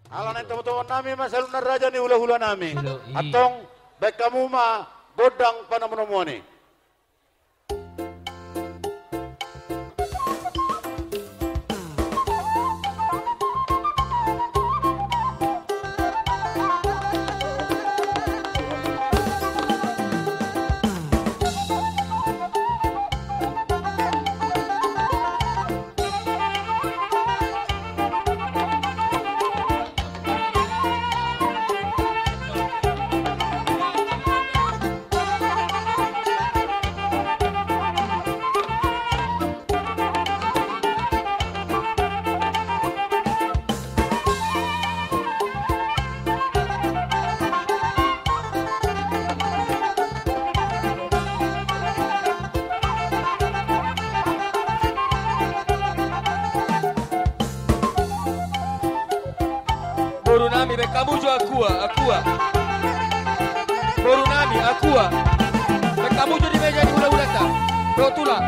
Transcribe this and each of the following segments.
Ala na teman-teman nami masalunan raja ni hula-hula nami. Hilo, i. Atong baik kamu mah godang panamuno ni. Boru nami be kamu jo akua. Boru nami akua. Be kamu jo di meja di hula-hula ta. Rotula.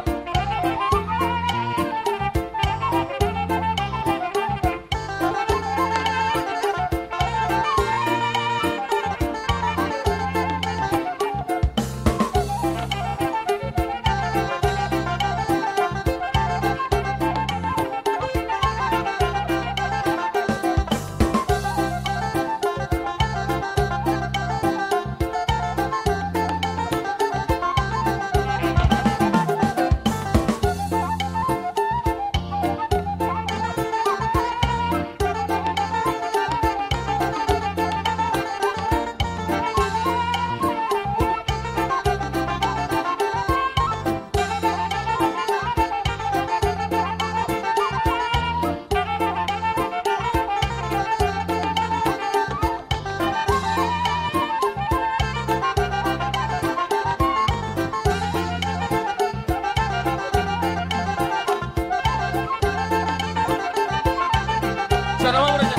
Sana mau raja.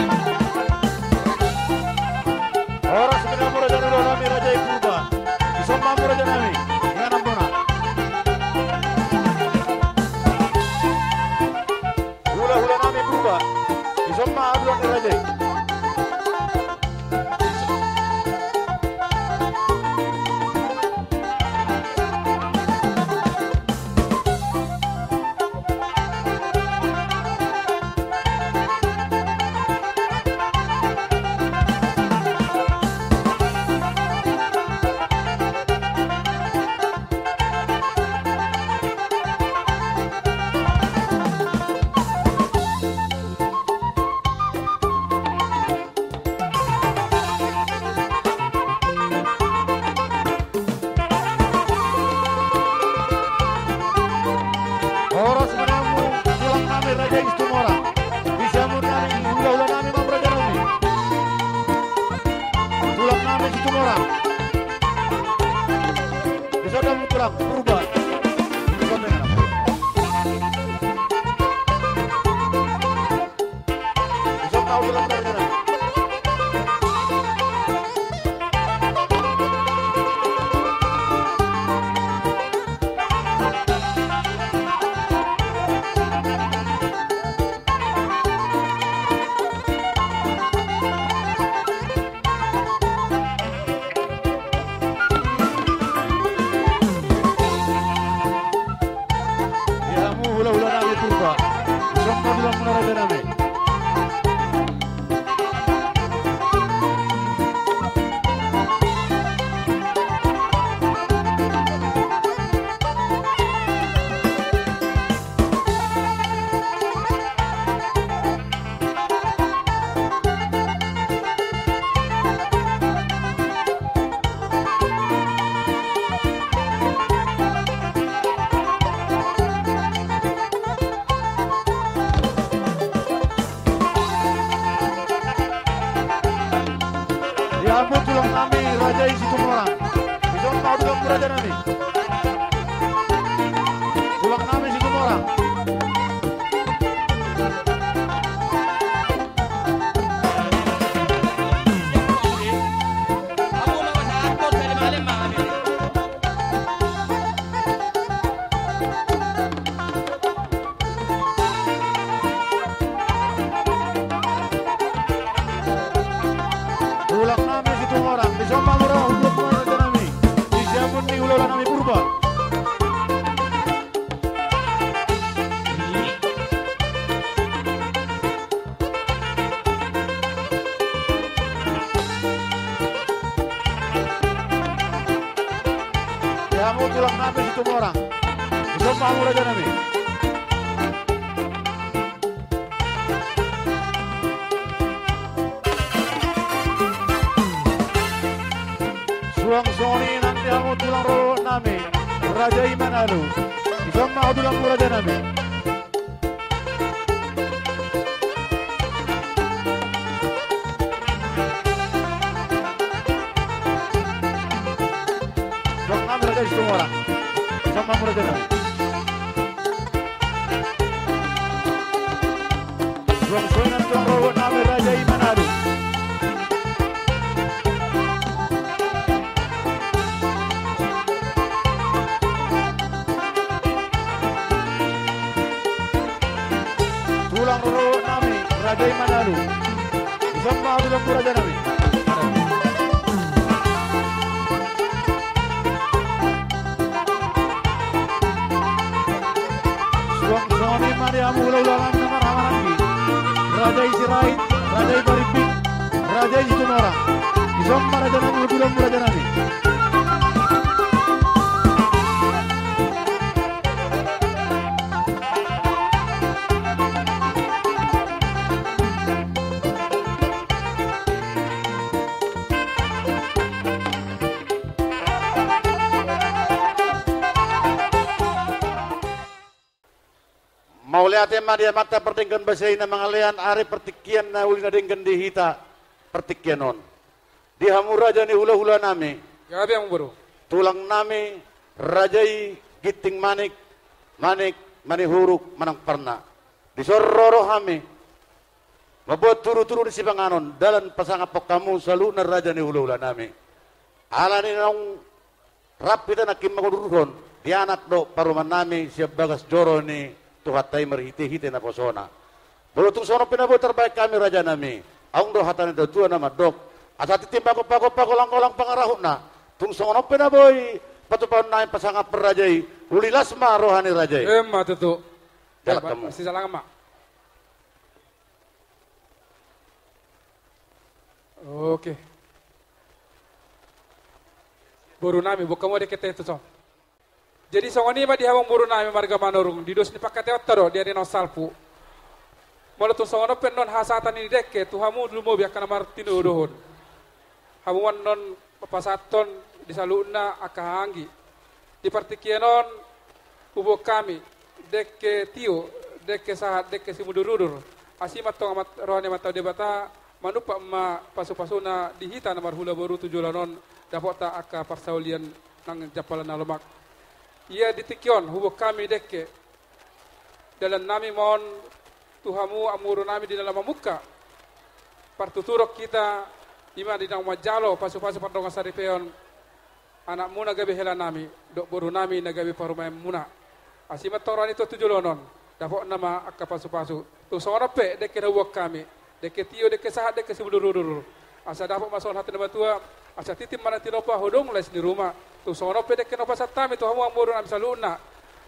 Orang sebenarnya raja ni nami raja Ipuba. Isomba raja nami. Yang nampuna. Hula-hula nami Ipuba. Isomba ni raja. Orang sebenarnya pulang nami raja Istumora. Bisa nami hula-hula nami mam raja nami. Pulang nami Istumora. Bisa dah pulang berubah. Bisa tahu pulang raja nami. Hula-hula nami purba. Sompa bilang raja nami. Diambil tulang nami raja Istumora. Bisa tahu tulang raja nami. Tulang nami Istumora. Kamu mau sa aktor sa limalim mga tulang nami situ orang. Isomma amu raja nami. Suang soni nanti amu tulang roh nami. Raja Imanalu. Isomma amu tulang raja nami. Raja itu orang sama raja nami. Ruang soinan tuang rawat nami Raja Imanalu. Tulang rawat nami Raja Imanalu. Sama tulang raja nami. Suami mari amu ulang-ulangan nama Ramarangi. Raja Isirait, Raja Ibaripik, Raja Isitumora. Isomma raja nami ulang raja nami. Mau lihat dia mata pertingkan basai na mangalian ari pertikian na uli na dinggan di hita pertikianon. Di hamur raja ni hula-hula nami. Gabi ang bro. Tulang nami rajai giting manik manihuruk manang perna. Di sororo kami. Mabuat turu-turu di sipanganon dalan pasangapok kamu selalu na raja ni hula-hula nami. Ala ni nang rap kita nakim makuduruhon. Di anak do paruman nami siap bagas joro ni Tuhat tay merhiti-hiti na posona. Bulutung sono pinabuhi terbaik kami raja nami. Aung do hatani do tua nama dok. Asa titim pako lang pangarahuk na. Tung sono pinabuhi patupan naim pasangap perrajai. Ulilasma rohani rajai. Emma tutu. Jalak kamu. Sisa lang mak. Oke. Buru nami bukan mau dikete itu so. Jadi songoni ba di hawang buru nami marga manurung di dos ni pakate ottaro dia di salpu. Molo tu songono pen non hasatan ini dekke tu hamu dulu mau biakana martino dohon. Hamuan non papasaton di saluna akahangi. Di partikienon ubo kami dekke tio dekke sahat dekke simudurudur. Asimat tong amat rohani matau debata manupa ma pasu-pasuna dihita namar hula boru tujulanon dapat ta aka parsaulian nang japalan alomak. Ia ditikyon hubuk kami dekke dalam nami mohon tuhamu amuru nami di dalam muka partuturok kita ima di dalam majalo pasu-pasu pardonga saripeon anak muna gabe hela nami dok boru nami nagabe parumai muna asimat toran itu tujulonon dapat nama akka pasu-pasu tu sorape dekke hubuk kami dekke tio dekke sahat dekke sibulururur asa dapat masuk hati nama tua asa titim mana tinopa hodong les di rumah tu sono pede kena pasat tami tu hamu amurun am saluna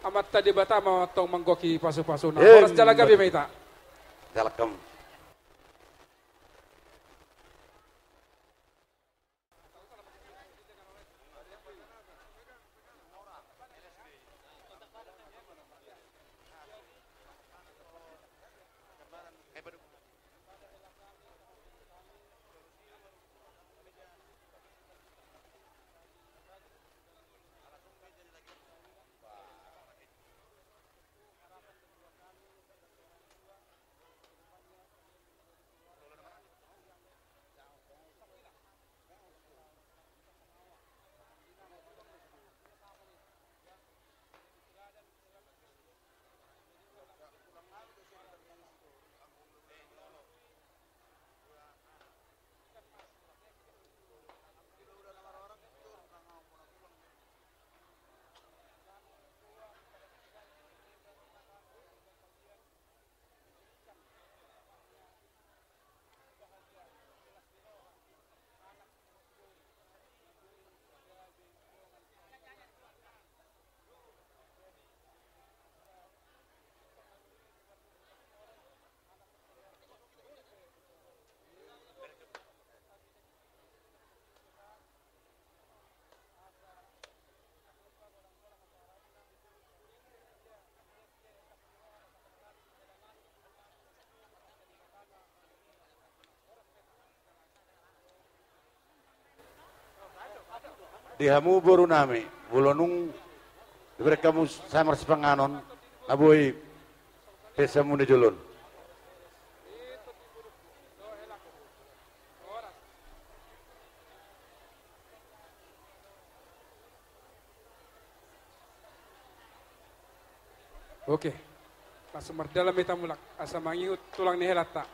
amat tadi batama tong manggoki pasu-pasuna horas jalaga be meita Jalakam. dihamu boru nami bulonung diberi kamu samar sepanganon aboy pesamu ne jolon. Oke. Langsung merdalam kita mulak. Asa mangihut tulang ni helata.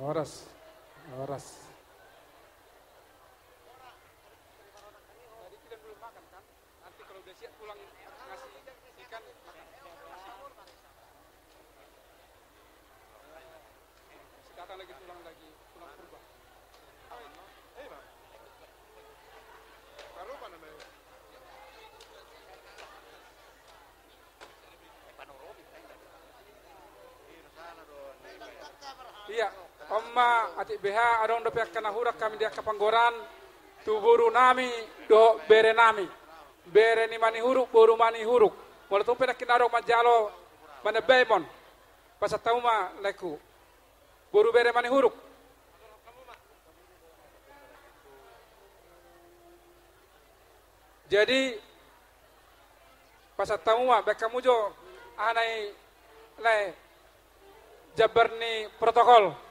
Oras. Tadi kita belum makan kan? Nanti kalau udah siap tulang ngasih ikan makan. Datang lagi tulang purba. Kalau apa namanya? Iya, Oma atik BH adong do pihak kana hurak kami dia kapanggoran tuburu nami do bere nami. Bere ni mani huruk boru mani huruk. Wala tumpe na kinaro majalo mana baymon. Pasatauma leku. Boru bere mani huruk. Jadi pasatauma bekamu jo anai le jabar ni protokol.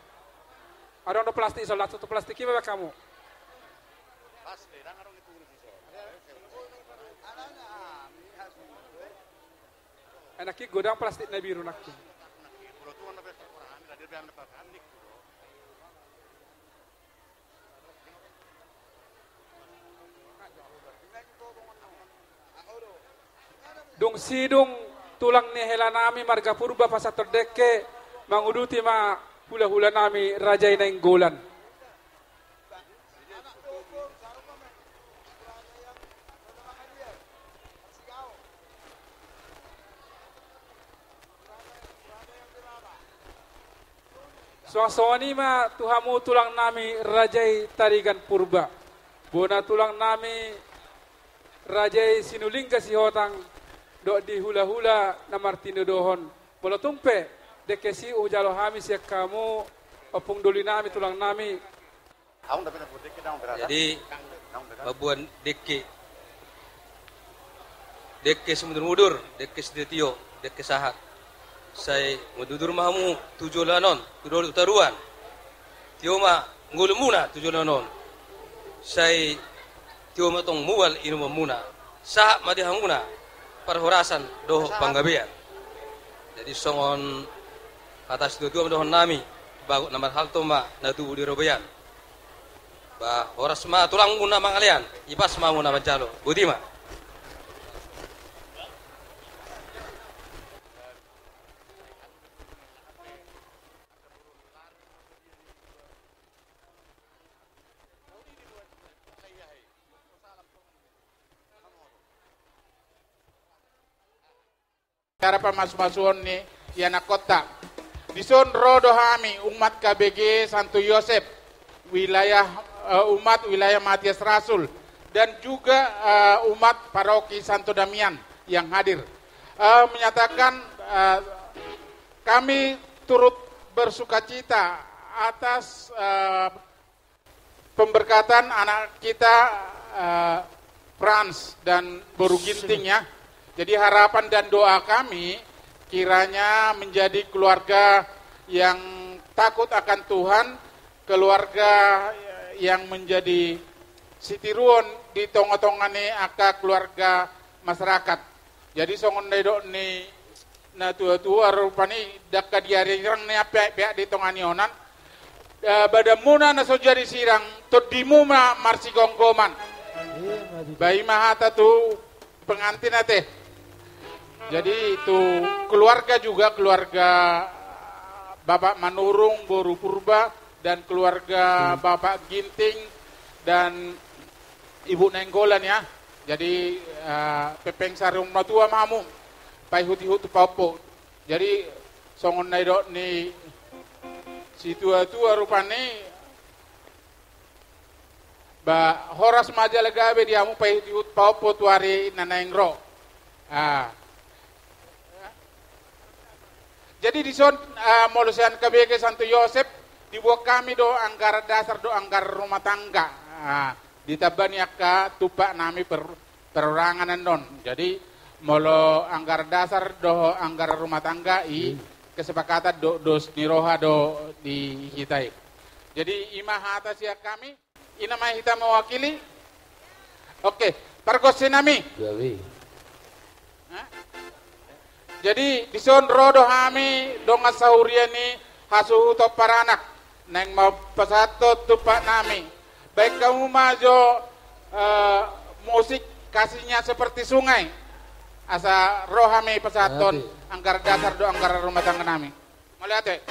Ada untuk plastik isolat satu plastik apa kamu? Enaki godang plastik na biru nakki. Dung sidung tulang ni helanami marga purba pasator deke manguduti ma hula-hula nami rajay na inggolan. Suasani ma tuhamu tulang nami rajay tarigan purba. Bona tulang nami rajay sinulingga si hotang do di hula-hula na martino dohon. Bola tumpe dekesi ujalo hami siak kamu opung doli nami tulang nami. Jadi babuan deke semudun-mudur, deke sedetio, deke sahat. Saya mududur mahamu tujolanon, tudol utaruan. Tioma ngulumuna tujolanon. Saya tioma tong mual inumamuna. Sahat madihanguna perhorasan doh panggabean. Jadi songon atas itu dohon nami bagut nomor hal toma na tubuh di robayan. Ba horas ma tulang muna mangalian ipas ma muna mancalo budima. Cara pamas-masuon ni yana kota. Dison rodo hami umat KBG Santo Yosep wilayah umat wilayah Matias Rasul dan juga umat paroki Santo Damian yang hadir menyatakan kami turut bersukacita atas pemberkatan anak kita Frans dan Boru Ginting ya. Jadi harapan dan doa kami kiranya menjadi keluarga yang takut akan Tuhan, keluarga yang menjadi sitiruon di tongotongane aka keluarga masyarakat. Jadi songon dedok ni na tua-tua rupani dakka diarang ni apek di tonganionan badamuna na sojari sirang todimu ma marsi gonggoman. Bayi mahata tu pengantin ate. Jadi itu keluarga juga keluarga Bapak Manurung Boru Purba dan keluarga Bapak Ginting dan Ibu Nenggolan ya. Jadi pepeng sarung matua mamu pai huti-hutu papo. Jadi songon naidok ni si tua-tua rupane ba horas maja legabe diamu pai huti-hutu papo tuari nanaengro. Jadi di son Molusian KBG Santo Yosep dibuat kami do anggaran dasar do anggaran rumah tangga. Ditabaniaka tupak nami perorangan non. Jadi molo anggaran dasar do anggaran rumah tangga kesepakatan do niroha do di hitai. Jadi imah atas ya kami inama kita mewakili. Oke, pargosin nami. Jadi dison rodo kami do ngasahuriani hasuhu to paranak neng mau pesato tupak nami. Baik kamu majo musik kasihnya seperti sungai. Asa rohami pesaton anggaran dasar do anggaran rumah tangga nami. Melihat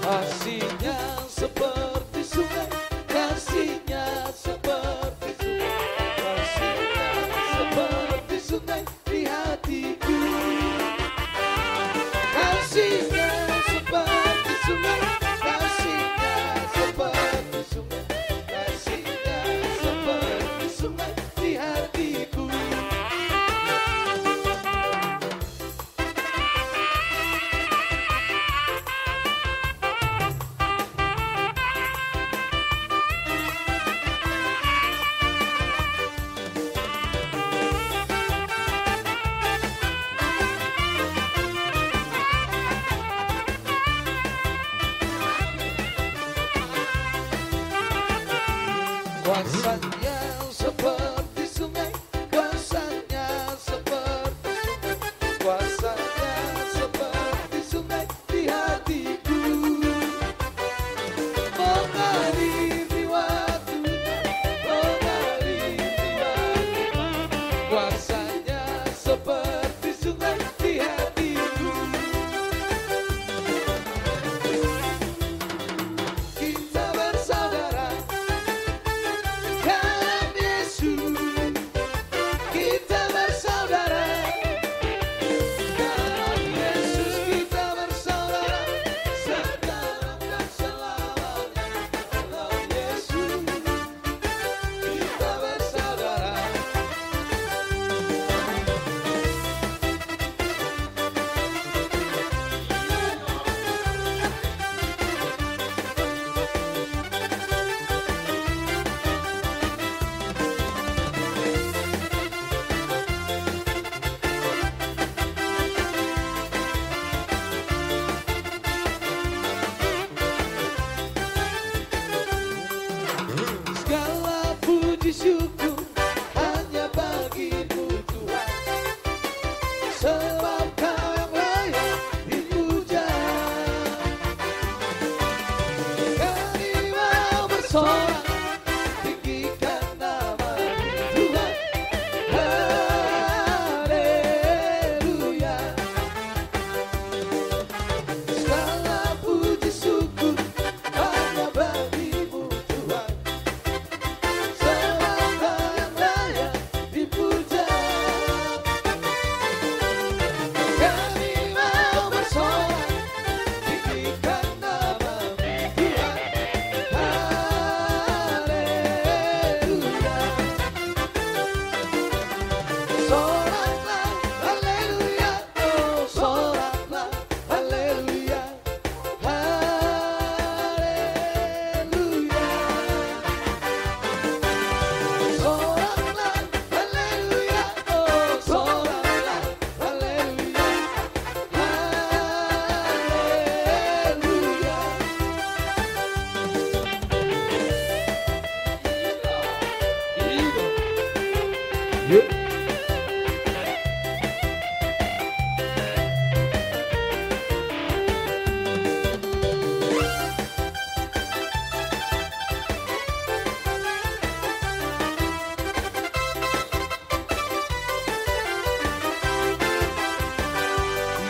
Kasihnya seperti sungai, kasihnya seperti sungai, kasihnya seperti sungai di hatiku. Kasihnya seperti sungai, kasihnya seperti sungai, kasihnya seperti sungai di hatiku. Kuasanya seperti sungai, kuasanya seperti sungai, kuasanya seperti sungai di hatiku. Mengaliri waktunya, mengaliri waktunya, kuasanya seperti sungai di hatiku. Kita bersaudara dalam Yesus, kita bersaudara dalam Yesus, kita bersaudara sekarang dan selamanya dalam Yesus, kita bersaudara. Segala puji syukur hanya bagimu Tuhan, sebab Kau yang layak dipuja. Kami mau bersorak, tinggikan nama-Mu Tuhan. Haleluya. Segala puji syukur hanya bagimu Tuhan, sebab Kau yang layak dipuja. Kami mau bersorak, tinggikan nama-Mu Tuhan. Haleluya. Soraklah, haleluya, oh soraklah, haleluya, haleluya. Soraklah, haleluya, oh soraklah, haleluya, haleluya.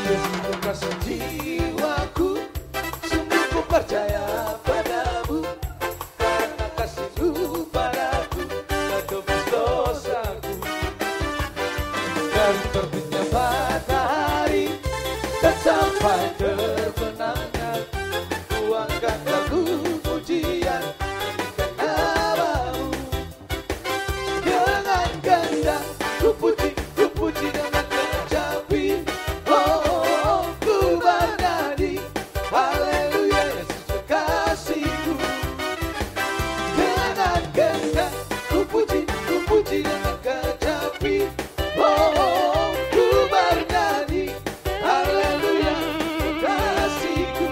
Yesus kasih jiwaku, sungguh ku percaya padamu, karena kasih-Mu padaku telah tebus dosaku. dengan kecapi. Oh, ku bernyanyi haleluya kasihku.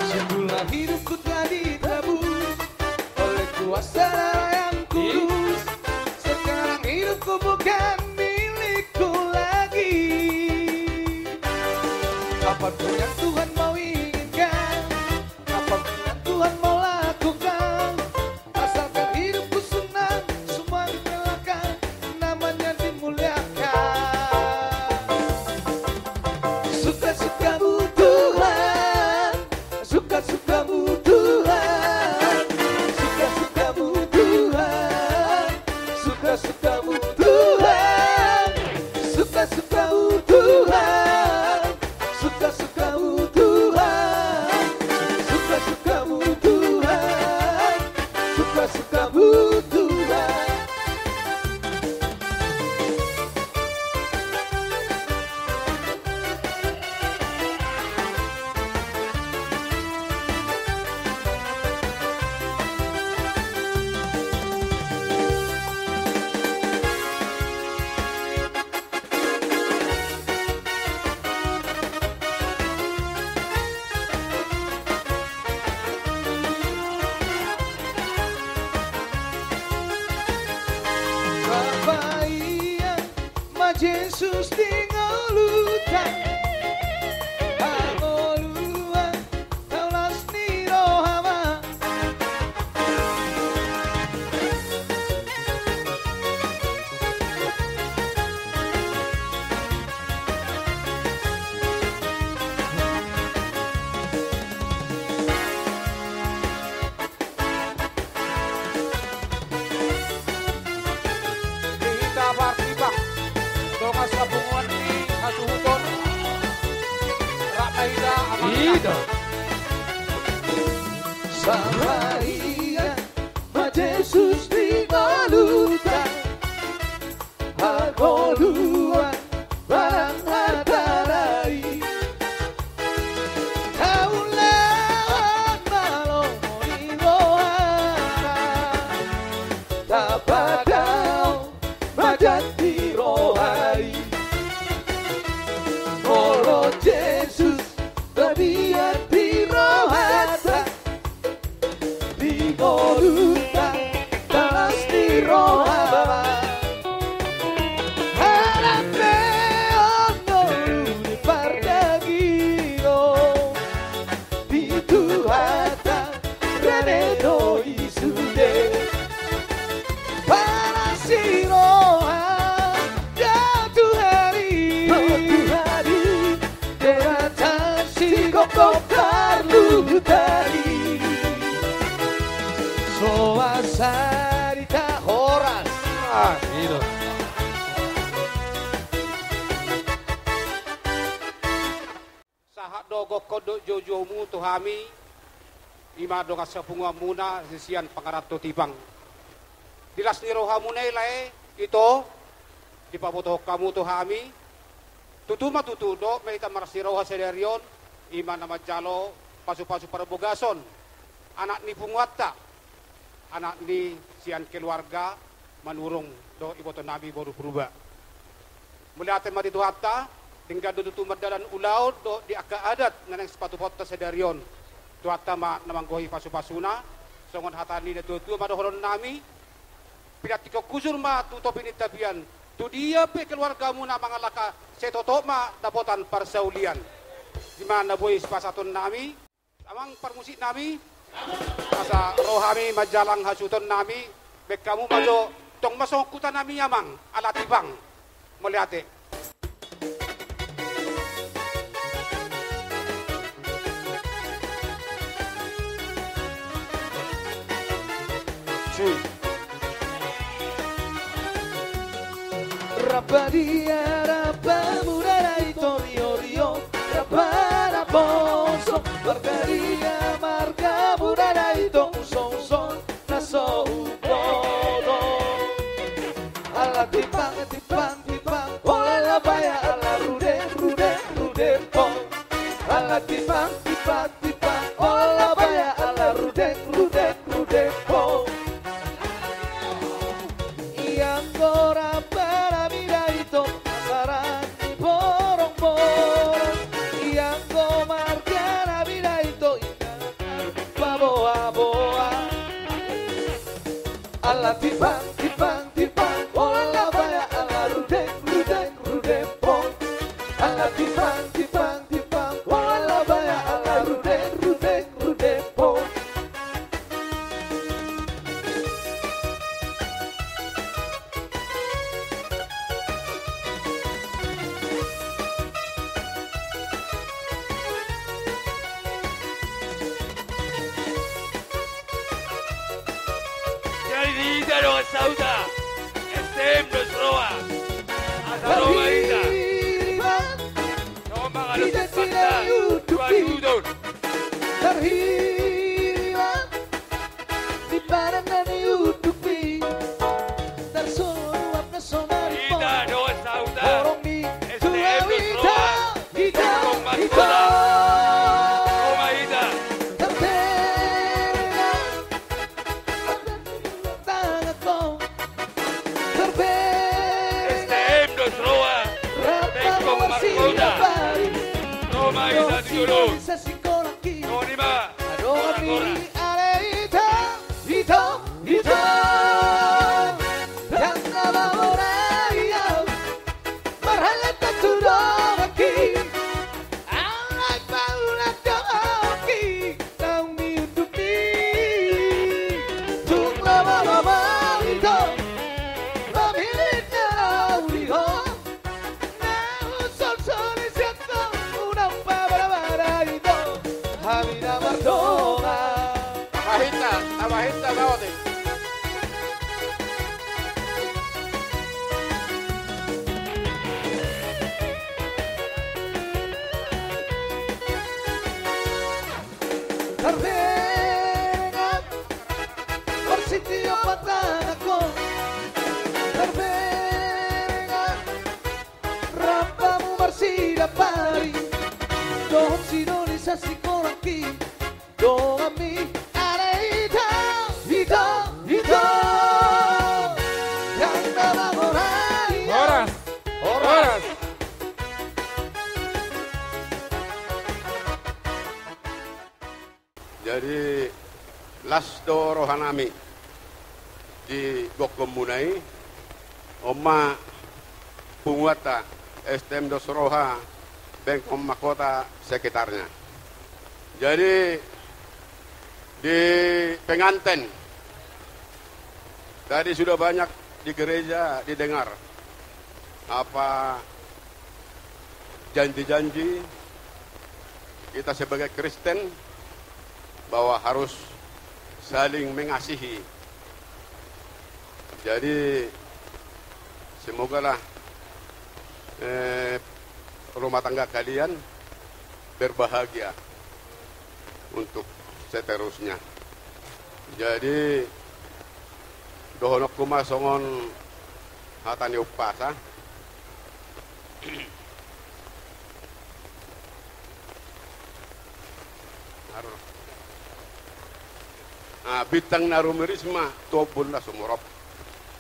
Semula hidupku telah ditebus oleh kuasa darah yang kudus. Sekarang hidupku bukan milikku lagi. Apapun yang Tuhan mau inginkan, apapun yang Tuhan mau lakukan, asalkan hidupku senang, semua diperlakan, namanya dimuliakan. Suka-sukamu Tuhan, suka-sukamu Tuhan, suka-sukamu Tuhan, suka-sukamu Tuhan, suka-sukamu Tuhan, suka-sukamu Tuhan, suka-sukamu Tuhan, suka-sukamu Tuhan. Babayan ma Jesus tingolutan angoluan taulas ni rohama. Kita bartibak donga sabungan ni hasuhuton Ramaida Amanda. Samaria ma Jesus tingolutan angoluan barang hatarai. Kaulan malomoni rohana tapadao majati rohai. Molo Jesus berdiam di rohata, di goluta talas di rohaba. Harape ono di pardagino, di tuhata renedo isude. Para siroha jatuh hari, deratan si kokok karlu tadi. Soasarita horas. Gitu. Sahat dogo kodok jojomu tuhami ima doga sepunga muna sisian pangarato tibang dilas ni rohamu nilai itu di paboto kamu tuhami tutuma tutudo meita marasi roha sederion ima nama jalo pasu-pasu perbogason anak ni pungwata anak ni sian keluarga manurung do iboto nabi baru berubah muliate mati tuhata tinggal dudu merdadan ulau do di aka adat nanang sepatu foto sedarion tuata ma namanggohi pasu-pasuna songon hatani de tutu ma dohoron nami pidatiko kusur ma tuto pinitabian tu dia pe keluargamu na mangalaka setoto ma dapotan persaulian di mana boy pasatun nami amang permusik nami asa rohami majalang hasuton nami bek kamu majo tong masong kuta nami amang alatibang meliate Rapadia, rapamurara y toriorio, raparaboso, margaria, marga, murara y tomuso, naso upodo. ala tipang tipang tipang olala baya ala rude rude rude pong ala tipang tipang tipang olala baya ala rude rude rude pong yang ora para mira itu pasaran di borong-borong yang go margara mira itu baboa boa ala tipang tipang tipang olala baya ala rude rude rude pong ala tipang tipang tipang olala baya ala rude rude rude pong Jadi daro sauda, nos roa, asaroma ida, no magalos pasta, tuayudon. terhilang di badan utupi tersuap na sonari Ida no sauda, Borong di nos roa, Ita Borong matuda. Roma ida, Terpena Tangan ko Terpena nos roa, Rapa matuda. Roma ida tiulog, Sa sikoraki no lima, Adorami Aleita Ito Ito Yang nababoraya Marhalata tudoraki Alay paulat doki Nang miutupi Tung lama-lama ito Mamilit na uliho Nausol-sol isyato Unang pabarabara ito Hamina Mardona Abahita baote. Terbengat Persitio Patanaco Terbengat Rampamu Marsida Pari Dohon sinonisa sikoraki Dohami Aleita Ito Ito Yang namang oraya Horas. Horas. Jadi lasdo rohanami di Gokomunai Oma Punguata STM dos Roha Bengkom Makota sekitarnya. Jadi di pengantin tadi sudah banyak di gereja didengar apa janji-janji kita sebagai Kristen bahwa harus saling mengasihi. Jadi semogalah rumah tangga kalian berbahagia untuk seterusnya. Jadi dohonok kuma songon hatani upasa. Bitang narumerisma tobun na sumurop.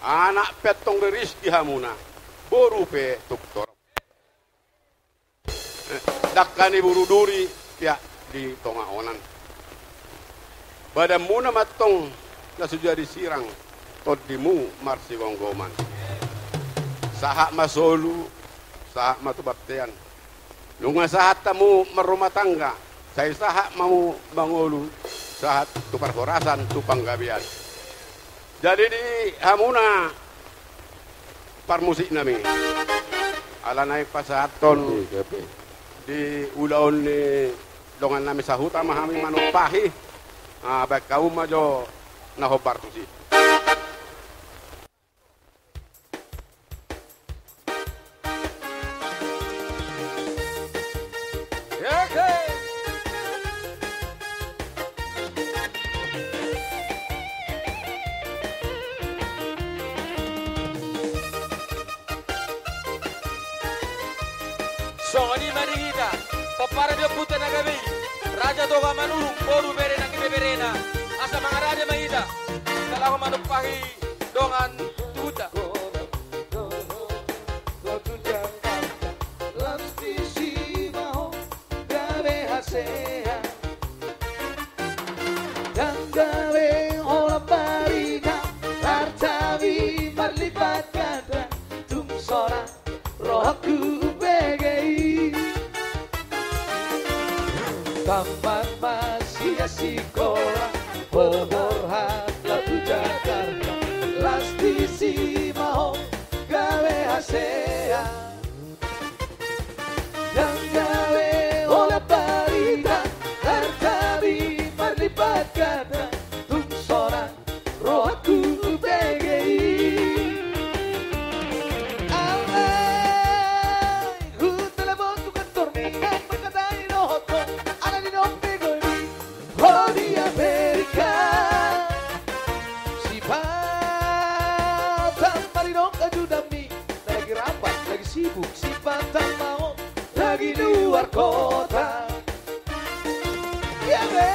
Anak petong riris di hamuna. Boru pe tuktor. Dakani buru duri ya di tongaonan. Badam muna matong na sudah disirang todimu marsi gonggoman. Sahak masolu, sahak matubaktean. Nunga sahat tamu merumah tangga. Saya sahak mau bangolu. Saat tukar horasan tupang gabian. Jadi di hamuna parmusik nami. Ala naik pasaton di ulaon ni dongan nami sahuta mahami manupahi. Baik kaum majo nahobar tusi. Songoni marihita, papara dia puta nagabi, raja toga manurung, boru berena kibe berena, asa mangarade mahita, kalau manupahi dongan tuta. Taman masih sekolah, pohon lagu Jakarta, lasti si mau gawe hasea, dan gawe olah parida, hartawi marlibat kata, tum sora rohaku begei. Sibuk si pantang mau lagi luar kota. Ya be,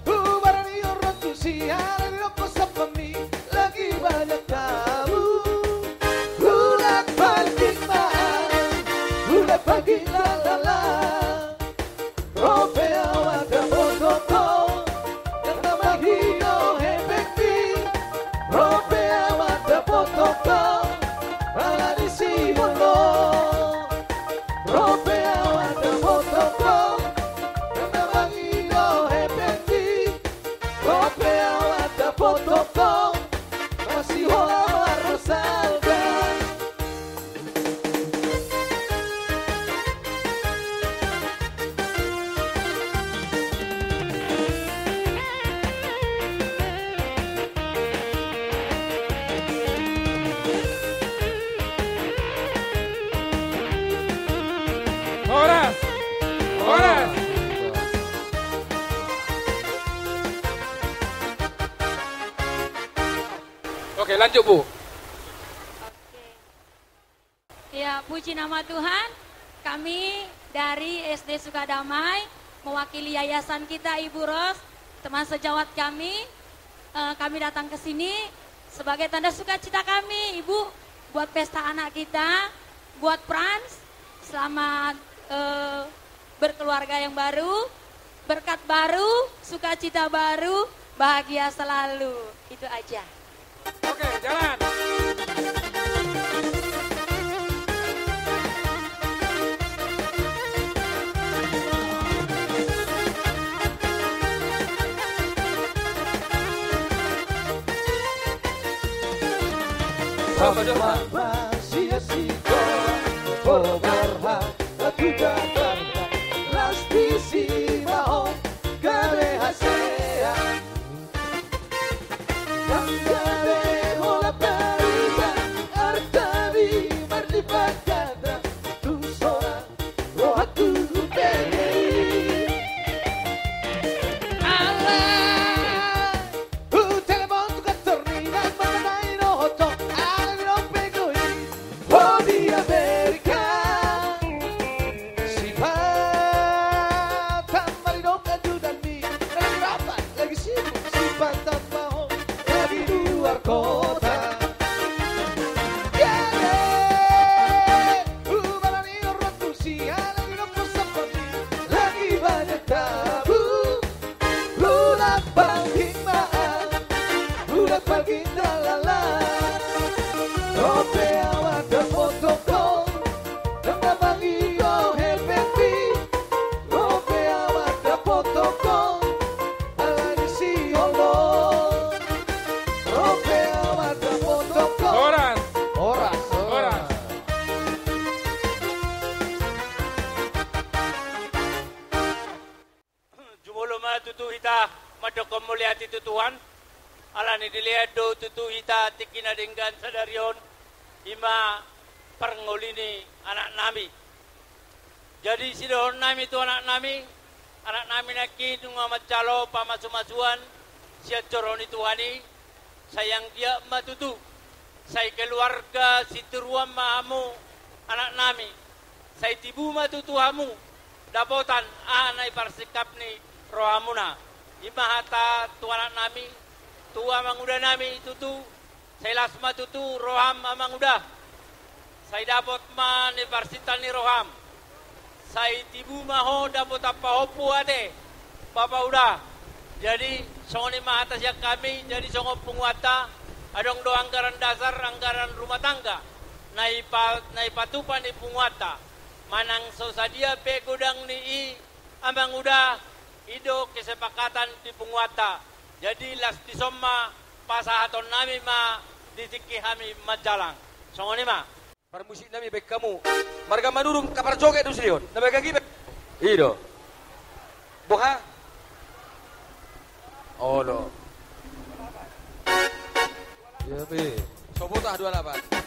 bubaran orang tu siaran di loko sapami lagi banyak tamu. Bulan pagi mahal, bulan pagi lalala. Rope awak mototo, yang nama hino hebekti. Rope awak mototo. Oke, lanjut Bu. Ya, puji nama Tuhan. Kami dari SD Sukadamai mewakili yayasan kita Ibu Ros, teman sejawat kami. Kami datang ke sini sebagai tanda sukacita kami, Ibu, buat pesta anak kita, buat Frans, selamat berkeluarga yang baru, berkat baru, sukacita baru, bahagia selalu. Itu aja. Oke, jalan. Masih sekolah, berharap lagu Jakarta, lasti si mau gawe hasea, dan gawe olah parida, artawi marlibat kata, tum sora rohaku begei. Allah, telepon tu katornina mengenai noto. Amerika, si patah maridong ajudan mi, lagi rapat, lagi sibuk, si patah mau lagi luar kota. Ubaran orang tu siang lagi nongkrong seperti lagi banyak tabu. Bulan pagi maaf, bulan pagi lalala. Rope awak dan foto. Madokon muliati tutuhan alani dilihat do tutu hita tikina dengan sadarion ima perngolini anak nami. Jadi sidon nami tu anak nami naki nunga macalo pamasumasuan siat coroni tuhani sayang dia matutu saya keluarga situruam mahamu anak nami Sa itibuma tutuhamu, dapotan anay parsikap ni rohamuna. Imahata tuanak nami, tua manguda nami tutu, say lasma tutu roham amanguda. Say dapot man ni parsitan ni roham. Say tibuma ho dapot apahopu ate, papa udah. Jadi songoni mahata siya kami, jadi songo penguata, adong do anggaran dasar, anggaran rumah tangga. Naipatupan ni penguata. Manang sosadia pe gudang ni ambang udah ido kesepakatan di penguata. Jadi las disomma pasahaton nami ma ditiki kami majalang. Songoni ma. Permusik nami baik kamu. Marga manurung kapar joget tu sirion. Nama kaki baik. Ido. Boha. Oh lo. Ya be. Sobotah 28.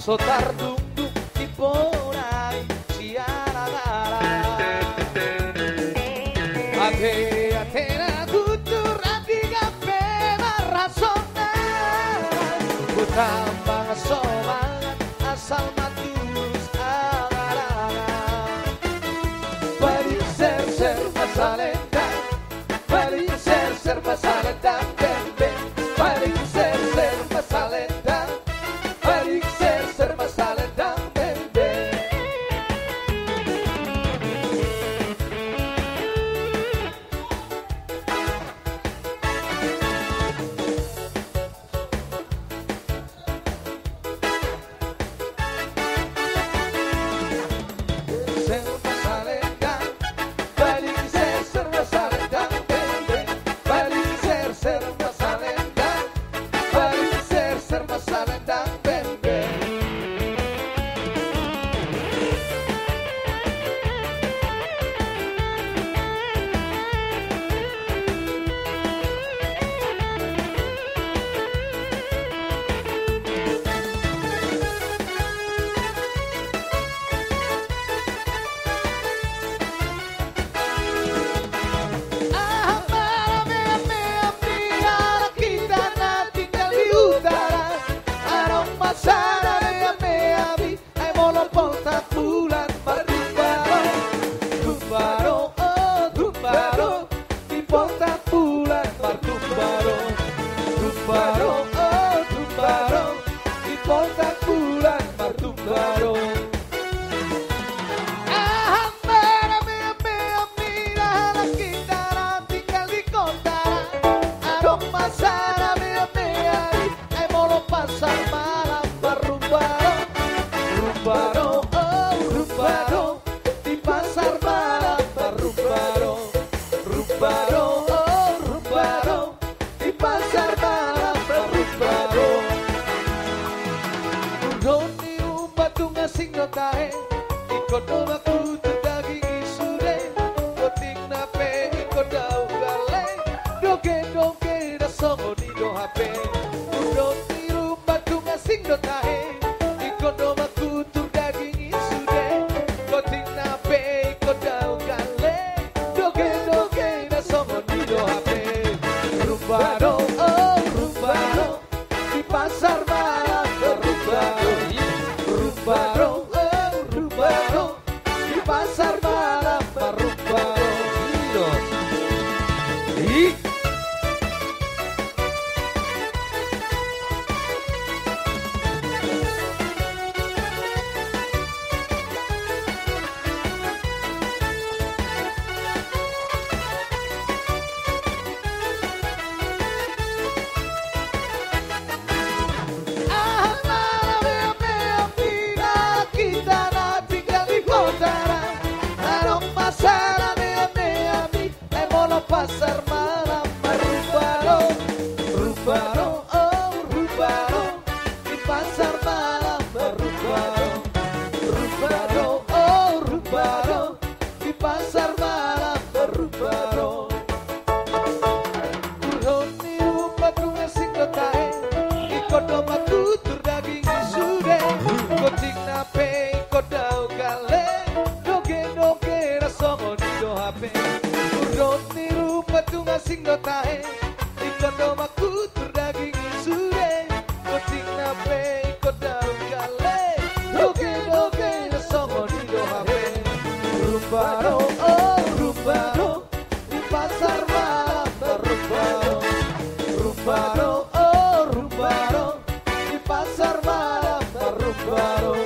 Sotar dung-dung di porai siara gara Ate-atena kutur adi gape marasona Ku tambang semangat asal matus agar-agar Balik ser-ser masalendang Balik ser-ser masalendang beng-beng Balik ser-ser masalendang Balik ser-ser masalendang beng-beng Ser masalendang Balik ser-ser masalendang beng-beng Balik ser-ser Rumbaro, oh rumbaro, di pontak bulan martumbaro. Pasar malam berumbaro, rumbaro, oh rumbaro, di pasar malam berumbaro, rumbaro, oh rumbaro, di pasar malam berumbaro. Udoni umbatu ngasing notae, ikut omaku terdaging isude, kotik nape ikut dau gale, doge dasongo di do hape. Sing dotahe ikut doma kutur daging isude koting nape ikut dau gale doge na songo di do hape. Rumbaro, oh rumbaro, di pasar malam berumbaro. Rumbaro, oh rumbaro, di pasar malam berumbaro. Pasar malam berumbaro, rumbaro, oh rumbaro, di pasar malam berumbaro, rumbaro, oh rumbaro, di pasar malam berumbaro. Urhoni rumah tunga sing dotae, ikut doma tutur daging isude, koting nape ikut dau gale, doge rasongo di do hape. Urhoni patunga sing dotahe ikut doma kutur daging isude koting nape ikut dau gale doge songo di do hape. Rumbaro, oh rumbaro, di pasar malam berumbaro. Rumbaro, oh rumbaro, di pasar malam berumbaro.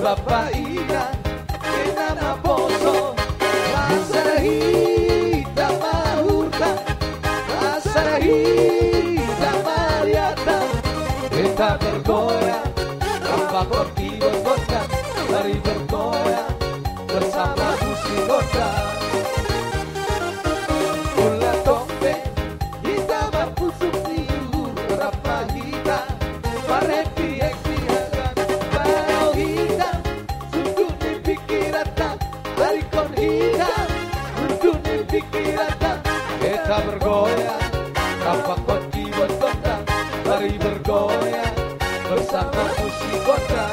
Bapak Ina Kenapa boso Masa hitam mahurkan suasana hitam meriata, kita bergoyang tanpa motif kota, mari bergoyang bersama musik kota. Bola tombeng kita berpusuk tiur berapa hitam, marepi-epi hangat bau hitam, sungguh di pikiran tak, hari kon hitam, sungguh di pikiran tak. Kita bergoyang tanpa keyboard kota, mari bergoyang bersama musik kota.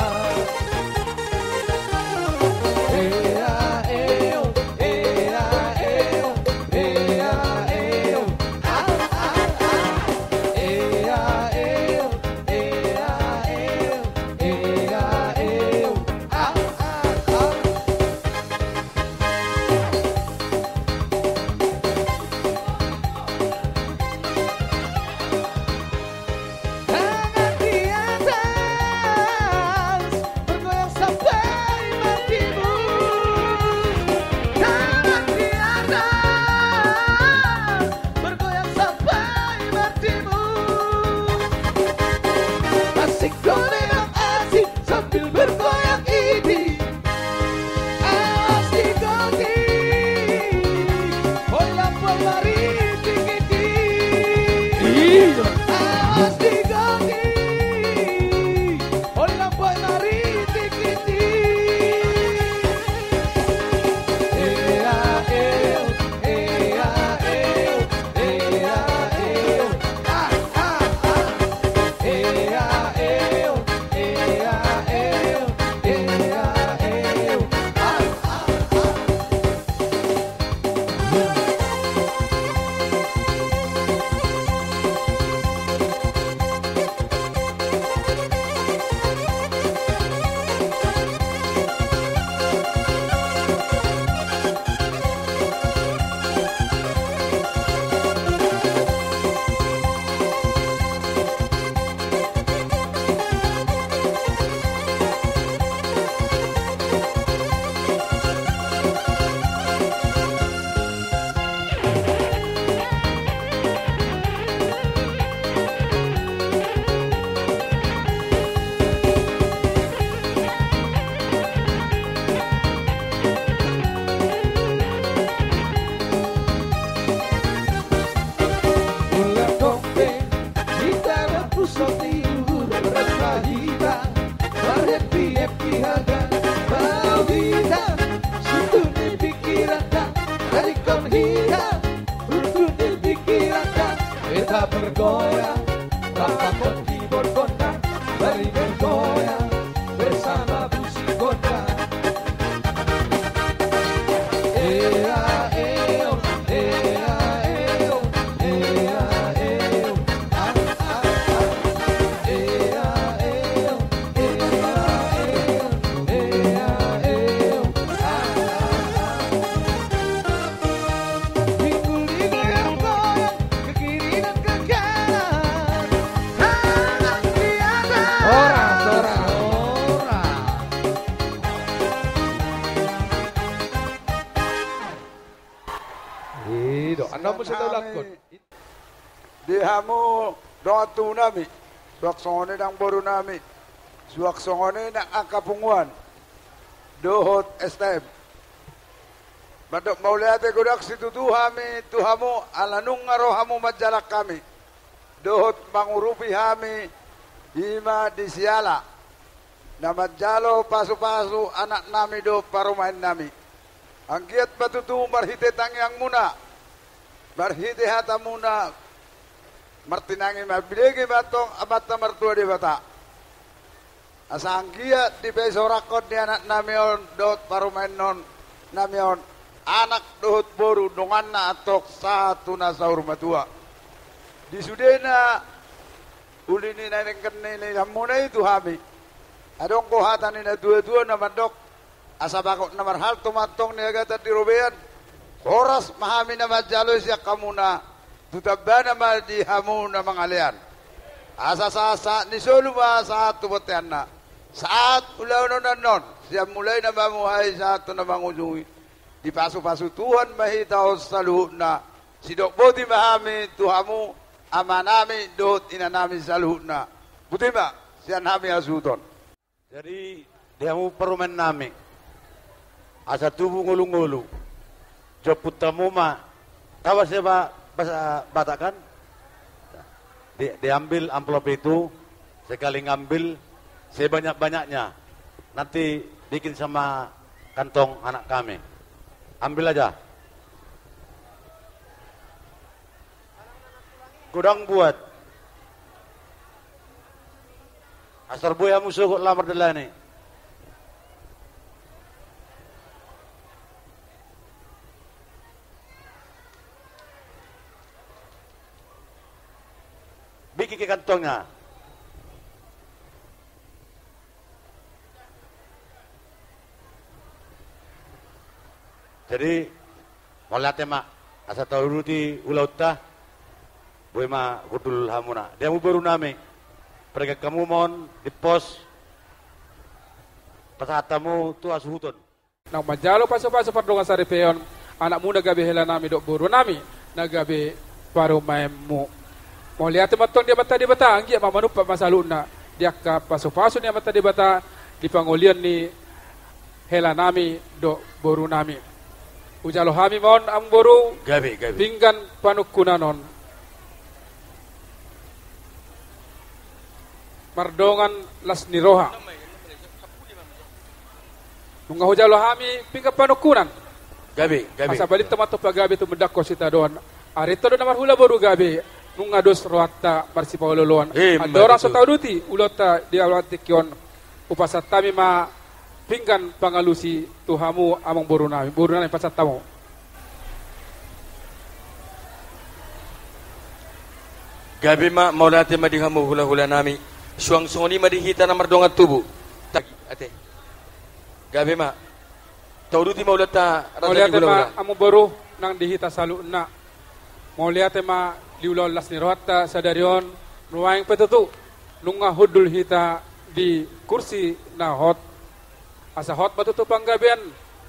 Bergoyang, tanpa keyboard kota, mari bergoyang bersama musik kota. Anda mesti tahu lakon. Dihamu doa tu nami, suak songone dang boru nami, suak songone nak akapunguan, dohot STM. Badok mauliate godak situ tuhami, tuhamu alanung ngarohamu majalak kami, dohot mangurupi hami, hima disiala, nama jalo pasu-pasu anak nami do parumain nami. Angkiat batutu marhite tangyang muna, marhite hata muna, martinangi mabilegi batong abata mertua di bata. Asangkiat di besorakot di anak namion dot parumain non namion anak dohot boru donganna atok satu nasaur matua. Di sudena ulini naik kenini hamuna itu hami. Adong kohatan ina dua-dua nama dok. Asa bakok namar hal tomatong niaga tadi robean horas mahami nama jalo siya kamuna tutabba nama di hamu na mangalian asa sasa ni solo ba saat tubotianna saat ulaw non siya mulai na mamuhay sa ato na mangujungi di pasu-pasu Tuhan mahitaw sa luho na Sidok boti mahami tuhamu amanami dohot inanami saluhna. Buti ba? Siya nami asuton. Jadi dia mau perumen nami. Asa tubuh ngulu-ngulu. Joput tamu mah. Tahu siapa bahasa Batak kan? Diambil amplop itu, sekali ngambil sebanyak-banyaknya. Nanti bikin sama kantong anak kami. Ambil aja. Kudang buat. Asar buaya musuh kok lamar delani. Bikin ke kantongnya. Jadi, mulai mak asa tahu di ulau tah, boleh ma kudul hamuna. Dia mau baru nami, pergi kamu mohon di pos, pasatamu tu asuhutun. Nang majalo paso-paso pardonga saripeon, anak muda gabe hela nami dok buru nami, nagabe paru maemu. Mau lihat matong dia bata di bata, anggi ma manupa masaluna. Dia ka paso-paso dia bata di bata, di pangolian ni hela nami dok buru nami. Ujalo hami mon ang boru Gabi. pinggan panukunanon mardongan las niroha nunga hujalo hami pinggan panukunan Gabi. asa balik tamato pagabi tu medakko sita doan arito do namar hula boru gabi nunga dos roatta marsi pauloloan adora so tauduti ulota dia latikion upasatami ma pinggan pangalusi tuhamu amang boru nami pasatamu. Gabi ma maulati madihamu hula-hula nami suang songoni madihita na mardongan tubuh tagi ate gabi ma tauduti maulata razani hula-hula amu boru nang dihita salu na maulati ma liulol las ni rohatta sadarion nuwaing petutu nunga hudul hita di kursi na hot asa hot batutu panggabian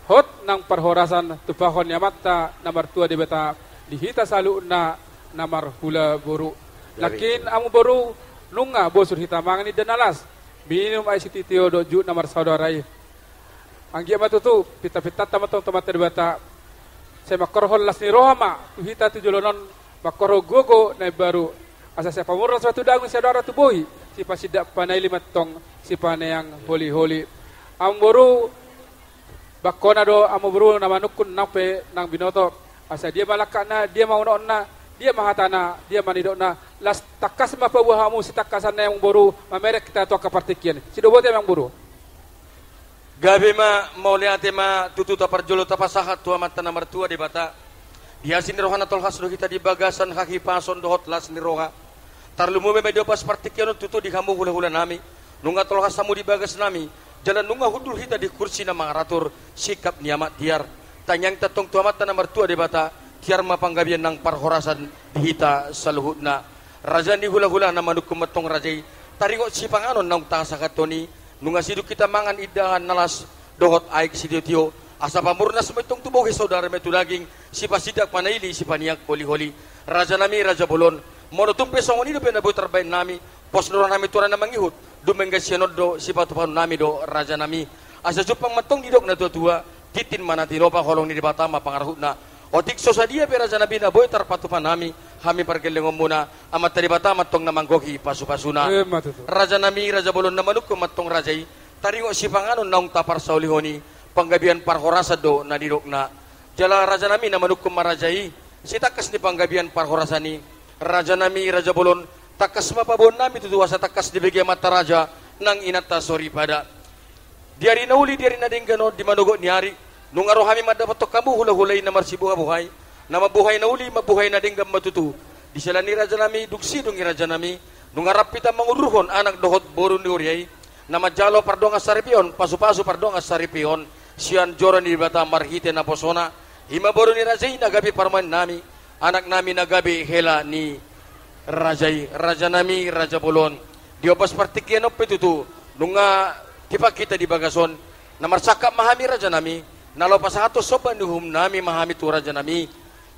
hot nang parhorasan tupahon yamatta namar tua di beta dihita salu na namar hula boru lakin amu boru nunga bosur hita mangani danalas minum ay sititio do ju namar saudarai anggi batutu pita-pita tamatong tomate di beta saya makorhol las ni rohama tuhita tujolonon makorho gogo na baru asa saya pamurras batu dagun saudara tubuhi si pasidak panay limatong si panayang holi-holi amboru bakona do amboru na manukun nape nang binoto asa dia malakana dia mau na dia mahatana dia manidona las takas mapabuhamu si takasan na yang boru mamerek kita to kapartikian si do bote yang boru gabi ma mauliate ma tutu taparjolo tapasahat tua mata namar tua di bata diasin rohana tol hasdo kita di bagasan kaki pason dohot las ni roha tarlumu me medio pas partikian tutu di kamu hula-hula nami nunga tol hasamu di bagas nami jalan nunga hudul hita di kursi na mangaratur sikap niamat tiar tanyang tatong tuamat na martua di bata tiar mapanggabian nang parhorasan di hita saluhutna raja ni hula-hula na manukum matong rajay taringot si panganon nang tasakatoni nunga siduk kita mangan idahan nalas dohot aik siditio asa pamurnas metong tubogi saudara metu daging si pasidak panaili si paniak holi-holi raja nami raja bolon monotumpe songoni do penabu terbain nami pos nurah nami turan na mangihut dumengga sianodo si patupan nami do raja nami asa jupang matong didok na tua titin mana tinopa holong ni di batama pangarahutna otik sosadia be raja nabi na boy tarpatupan nami hami pargelengom muna amat tadi batama tong na manggoki pasu-pasuna raja nami raja bolon na manuk matong rajai taringo si panganon naung tapar saulihoni panggabian parhorasa do na didok na jala raja nami na manuk marajai si takas ni panggabian parhorasani raja nami raja bolon takas mapabon nami tutu asa takas di bagi mata raja nang inata sori pada diari nauli diari nadinggano di manogo niari nung arohami madapatok kamu hula-hulay na marsibuha buhay na mabuhay nauli mabuhay nadinggam matutu di sila ni raja nami duksi dungi raja nami nung arap pita mangudurhon anak dohot boru ni uryay na majalo pardong asaripion pasu-pasu pardong asaripion sian joran di bata marhite na posona hima boru ni rajay nagabi parman nami anak nami nagabi hela ni rajai raja nami raja bolon diobas partikian op petutu nunga tipa kita di bagason na marsakap mahami raja nami nalo pasahato soban nuhum nami mahami tu raja nami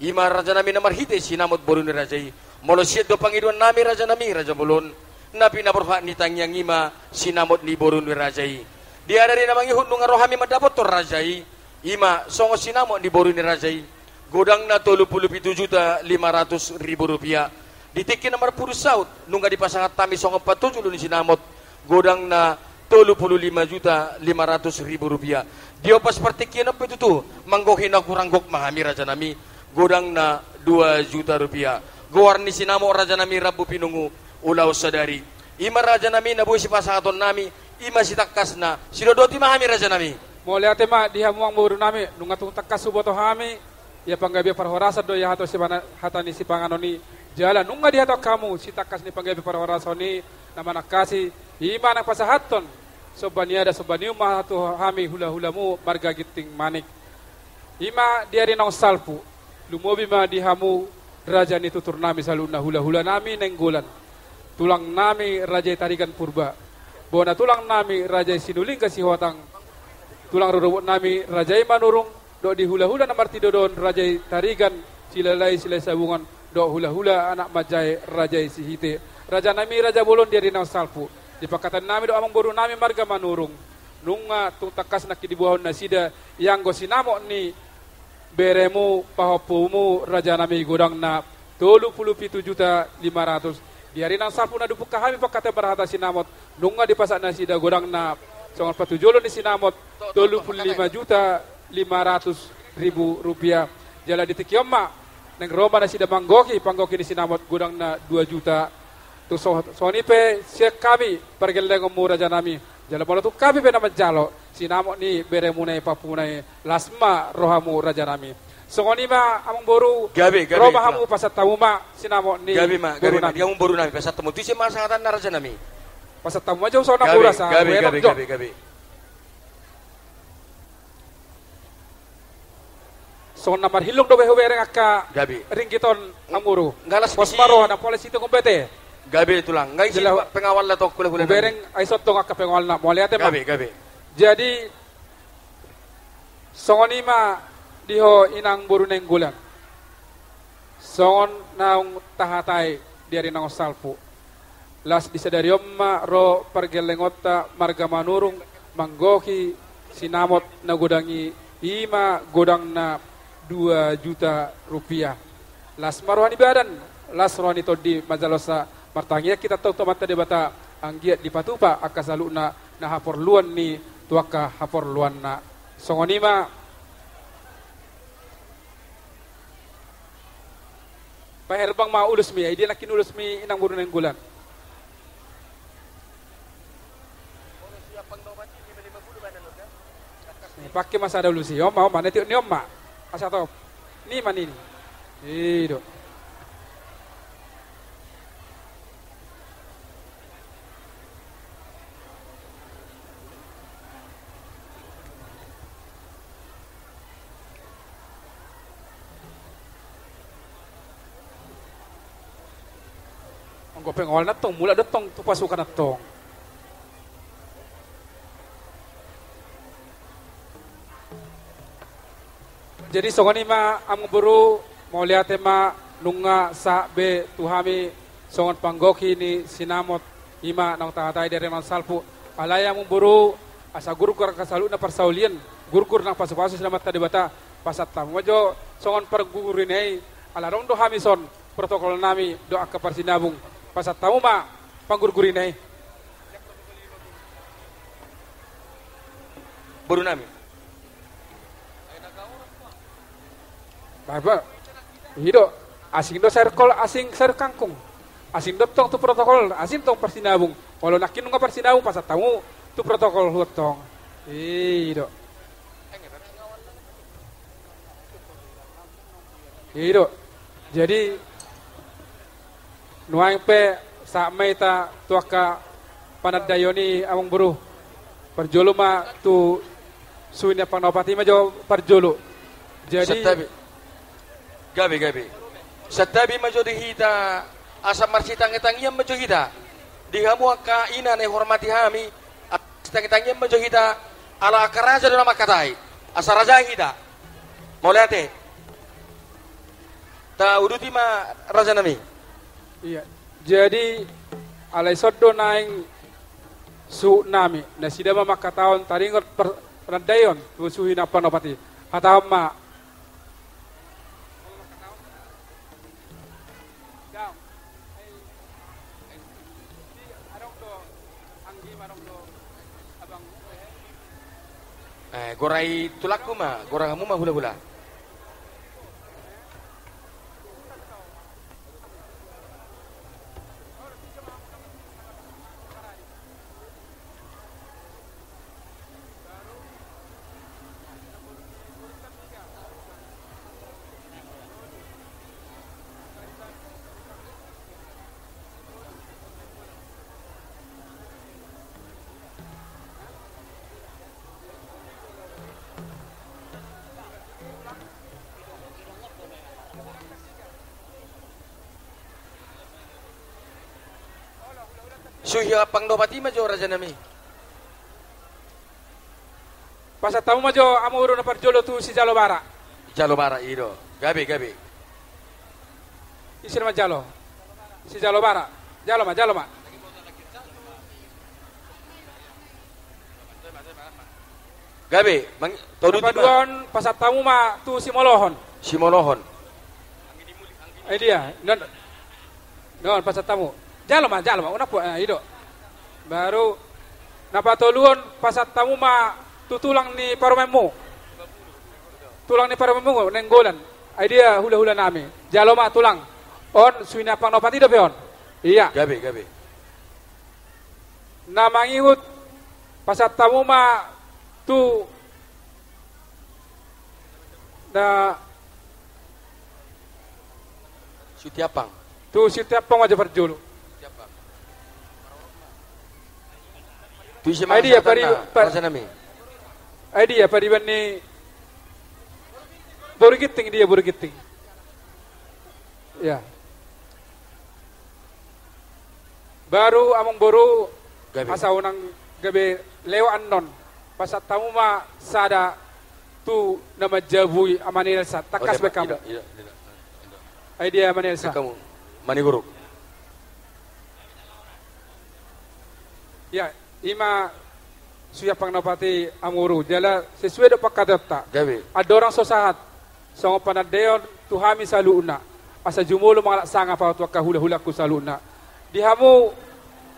Ima raja nami namar hite sinamot boru ni rajai. Molo siat do pangiduan nami raja bolon. Napi na berhak ni tangyang ima sinamot ni boru ni rajai. Dia dari namangi hut nunga rohami madapot tor rajai. Ima songo sinamot ni boru ni rajai. Godang na 37.500.000 rupiah. Ditikin nomor puru saut nungga dipasangat tami songo 47 ni sinamot. Godang na 35.500.000 rupiah. Dia pas partikian apa itu tuh? Manggohin aku ranggok mahami raja nami. Godang na 2 juta rupiah. Gowarni sinamo raja nami rabu pinungu ulau sadari. Ima raja nami nabu si pasangaton nami. Ima si takas na sidodoti mahami raja nami. Mo lihat ma diha muang boru nami nunga tung takas suboto hami. Ya panggabi parhorasa do ya hato si hatani si panganoni jalan nunga diha to kamu si takas ni panggabi parhorasa ni nama nakasi ima nak pasahaton sobaniada sobaniu mahatu hami hula-hulamu marga giting manik. Ima diari nang salpu lumobi ma dihamu raja ni tutur nami saluna hula-hula nami nenggolan. Tulang nami raja tarikan purba. Bona tulang nami raja sinuling kasih hotang. Tulang rurubut nami raja manurung do di hula-hula namar tidodon raja tarigan silalai silai sabungan do hula-hula anak majai raja sihite. Raja nami raja bolon diari nang salpu. Di pakatan nami do amang boru nami marga manurung. Nunga tung takas nak dibuahon nasida yang gosinamo ni beremu pahopumu raja nami godang na 37.500.000 diari nang salpu na dupuk kahami pakata berhata sinamot nunga di pasak nasida godang na songon patujolo ni sinamot 35.500.000 rupiah jala di tikioma neng Roma nasida manggoki panggoki ni sinamot godang na 2 juta tu soni pe siak kami pergeleng umur raja nami jala bola tu kami pe nama jalo sinamot ni beremunai papunai lasma rohamu raja nami songoni ma among boru gabe roba hamu pasat tamu ma sinamot ni gabe ma dia among boru nami pasat tamu tu si masangatan raja nami pasat tamu aja usah nak urasa gabe so namar hilong do beho bereng akka gabe ringkiton amuru ngalas pos maro na polisi to kompete gabe tulang ngai si pengawal la to kule bereng aisot to akka pengawal na mo lihat gabe jadi songoni ma diho inang boru nenggulan songon naung tahatai diari nang salpu las disadariom ma ro pergelengota marga manurung manggoki sinamot na godangi ima godang na 2 juta rupiah las marohani badan las rohani to di majalosa martangia kita tahu tomata debata anggiat di patupa akasaluna na hapor luan ni tuaka hapor luan na songonima paherbang ma ulus mi dia nakin ulus mi inang boru nenggulan pakai masa dahulu sih om mau mana tiup ni om mak asal tahu ni mana ini hidup Anggo pengawal na tong mula datong tu pasukan na tong. Jadi songoni ma am buru mau lihat ma nunga sa be tuhami songon panggoki ni sinamot ima nang tahatai dari man salpu alaya mu buru asa guru kur kasalu na persaulian guru nang pasu-pasu selamat tadi bata pasat tamu jo songon perguru nei ala rong do hamison protokol nami doa ke persinabung pasat tamu ma pangguru nei baru nami Bapak, hidup asing do circle asing ser kangkung, asing do tong tu protokol, asing tong persinabung. Kalau nakin nunggu persinabung pasat tamu tu protokol hutong. Hidup, hidup. Jadi nuang pe sa meta tuaka panadayoni among buru perjolo ma tu suinya panopati ma jo perjolo. Jadi Gabi. Satabi majo dihita asa marsitang-tangiyam majo hita. Dihamu ka ina ne hormati hami. Sitang-tangiyam majo hita ala karaja do nama katai. Asa raja hita. Mau lihat Ta uduti ma raja nami. Iya. Jadi alai soddo naing su nami na sida ma makataon taringot peradayon tu suhi na panopati. Hatama Gorai tulakku mah, gorangamu mah hula-hula. Suhya pangdopati majo raja nami. pasatamu majo amuro na parjolo tu si Jalo Bara. Jalo bara ido. Gabe. Isin ma Jalo. Si Jalo Bara. Jalo ma. Gabe, todu di Paduan pasatamu ma tu si Molohon. Simonohon. Dia, non pasatamu. Jalo ma, unapo ido. Baru napatoluon pasatamu ma tutulang ni paromemu. Tulang ni paromemu nenggolan. Dia hula-hula nami. Jalo ma tulang. On suina panopati do peon. Iya. Gabe. Namangihut pasatamu ma tu na Sutiapang. tu sitiapang aja parjolo. Tu si Idea pari raja nami. idea pari bani burgiting dia burgiting. Ya. Baru among boru Gabe. asaw nang gabi lewaan non. Pasat tamu ma sada tu nama jabui amanil sa takas be kamu. Idea amanil sa. Kamu maniguruk. Ya, ima suya pangnapati amuru jala sesuai do pakadata. Gabe. Ada orang sosahat songo panadeon tuhami saluna asa jumulo mga sanga pa tuwa hula-hula ku saluna dihamu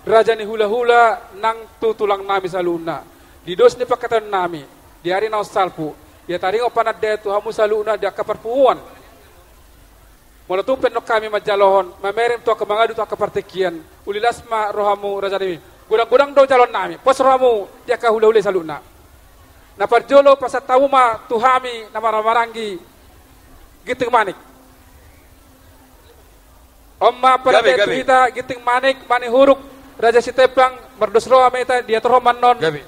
raja ni hula-hula nang tutulang nami saluna didos ni pakatan nami diari na salpu dia taringo panade tuhamu saluna dia kaparpuan mula tumpen no kami majalohon mamerim to kamangadu to kapartekian ulilasma rohamu raja ni gudang-gudang do calon nami pos rohamu dia ka hula-hula saluna na parjolo pasatawu ma tuhami na maramarangi giting manik Omma pada Gabe. kita giting manik mani huruk raja sitepang merdosro ameta dia terhoman non Gabe.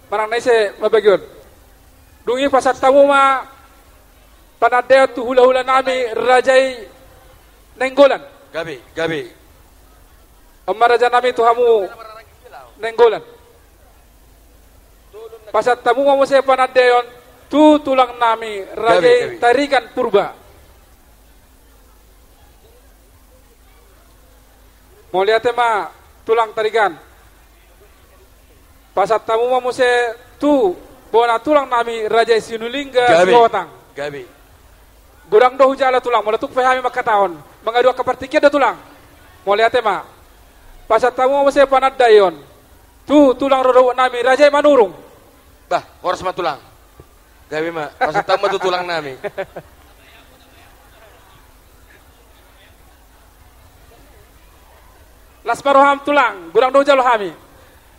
marang naise mabagion dungi pasat tamu ma panadeo tu hula-hula nami rajai nenggolan Gabe. Omma raja nami tu hamu nenggolan pasat tamu ma se panadeon tu tulang nami rajai Gabe. tarikan purba mau lihat ma tulang tarikan pasat tamu ma muse tu bona tulang nami raja sinulingga Sulawatang Gabe. gudang do hujala tulang mau letuk fahami makataon mangadu kapartikia da tulang mau lihat ma pasat tamu ma muse panadayon tu tulang rodo nami raja manurung Bah, horas ma tulang. Gabe ma, pasat tamu tu tulang nami. Las maroham tulang gudang do jalo hami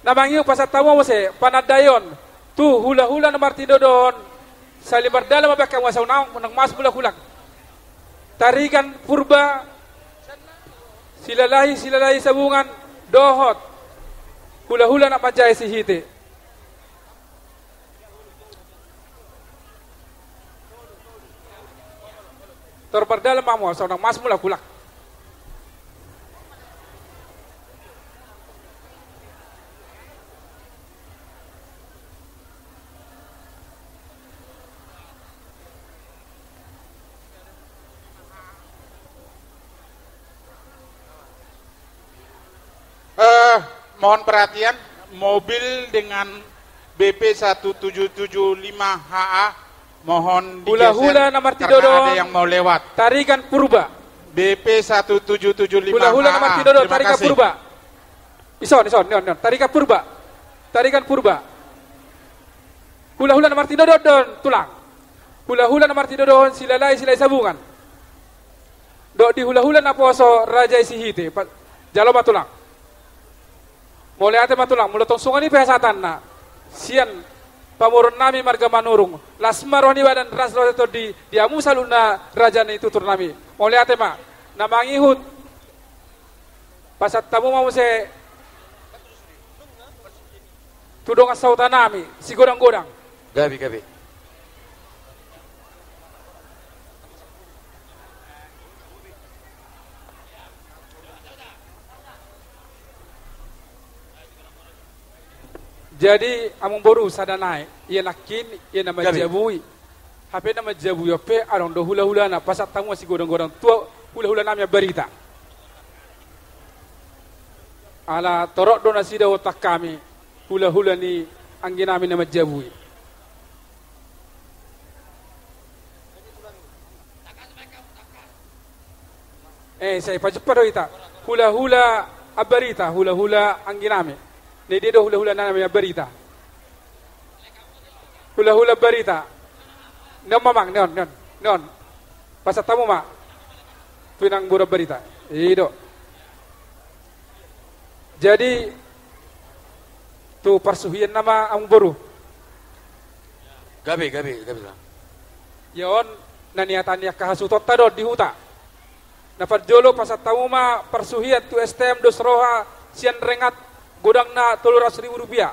namangiu pasat tamu ma muse panadayon tu hula-hula na martindo don salibar dalam abaka wasaw naong nang mas bulak hulak tarikan purba silalahi sabungan dohot hula-hula na majay si hite torbar dalam mamu wasaw nang mas bulak hulak mohon perhatian, mobil dengan BP 1775HA mohon Hula-hula nomor karena Tidodon. ada yang mau lewat. Tarikan Purba. BP 1775HA. Hula-hula nomor Tidodon, Terima tarikan kasih. Purba. Ison, non. Tarikan Purba. Tarikan Purba. Hula-hula nomor Tidodon, tulang. Hula-hula nomor Tidodon, silai sabungan. Dok di hula-hula na poso raja isihite. Jalo matulang. Mulai ate matulang, mulai tongsungan ni pesatan na. Sian pamurun nami marga manurung. Lasmaroni badan ras itu di amusaluna raja na itu turnami. Mulai ate ma, namangihut. Pasat tamu mau se tudong asauta nami, si godang-godang. Gabi. Jadi among boru sadanai, ia nakin, ia nama Gabi. jabui. HP nama jabui pe arong do hula-hula na pasat tamu si godang-godang tua hula-hula namanya berita. Ala torok do nasida otak kami hula-hula ni angin nami nama jabui. Saya pacepat do ita. Hula-hula abarita, hula-hula angin nami. Ni dia do hula-hula namanya berita. Hula-hula berita. Non mamang, non. Pasat tamu mak. Pinang bura berita. Ido. Jadi tu persuhian nama ang boru. Gabi. Yon naniatan ya kahasutot tado di huta. Nafar jolo pasat tamu ma persuhian tu STM dos roha sian rengat godang na 300.000 rupiah.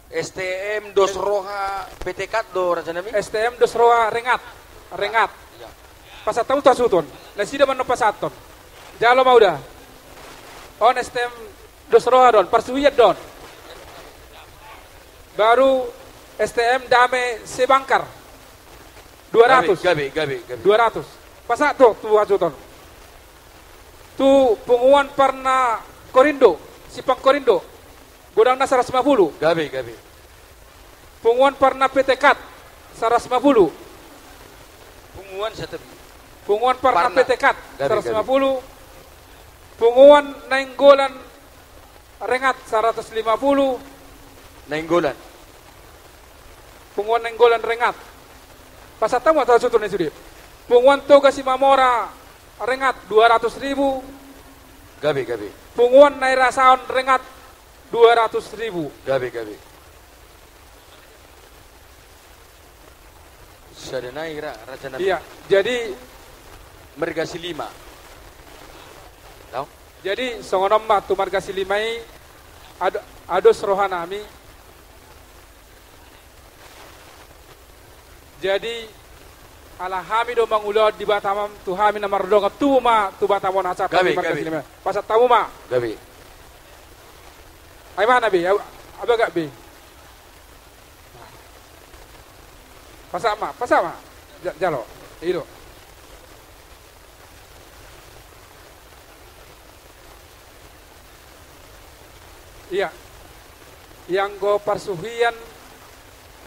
STM dos roha PT Kat do raja nami. STM dos roha rengat. Ya. Pasat tamu tu asuton. Nasida man no pasaton. Jalo mau dah. On STM dos roha don. Persuhian don. Baru STM dame sebangkar. 200. Gabi. 200. Pasat tu asuton. Tu punguan parna Korindo, Sipang Korindo, godang na 150. Gabi. Punguan parna PT Kat 150. Punguan satu. Punguan parna Parna. PT Kat Gabi. 150. Punguan Nainggolan Rengat 150. Nainggolan. Punguan Nainggolan Rengat. Pasatamu atau sutun ni sudi. Punguan Toga Simamora Rengat 200.000. Gabi. Punguan Naira Saon Rengat 200.000. Gabi. Sadanai raja nami. Iya, jadi Mergasi 5. Tahu? jadi songonom ma tu marga silimai ados rohanami. Jadi ala hami do mangulod di batamam tu hami na mardonga tu ma tu batamon asap Gabi. pasat tamu ma Gabi. ay mana be aba gak be pasama jalo ido iya yang go parsuhian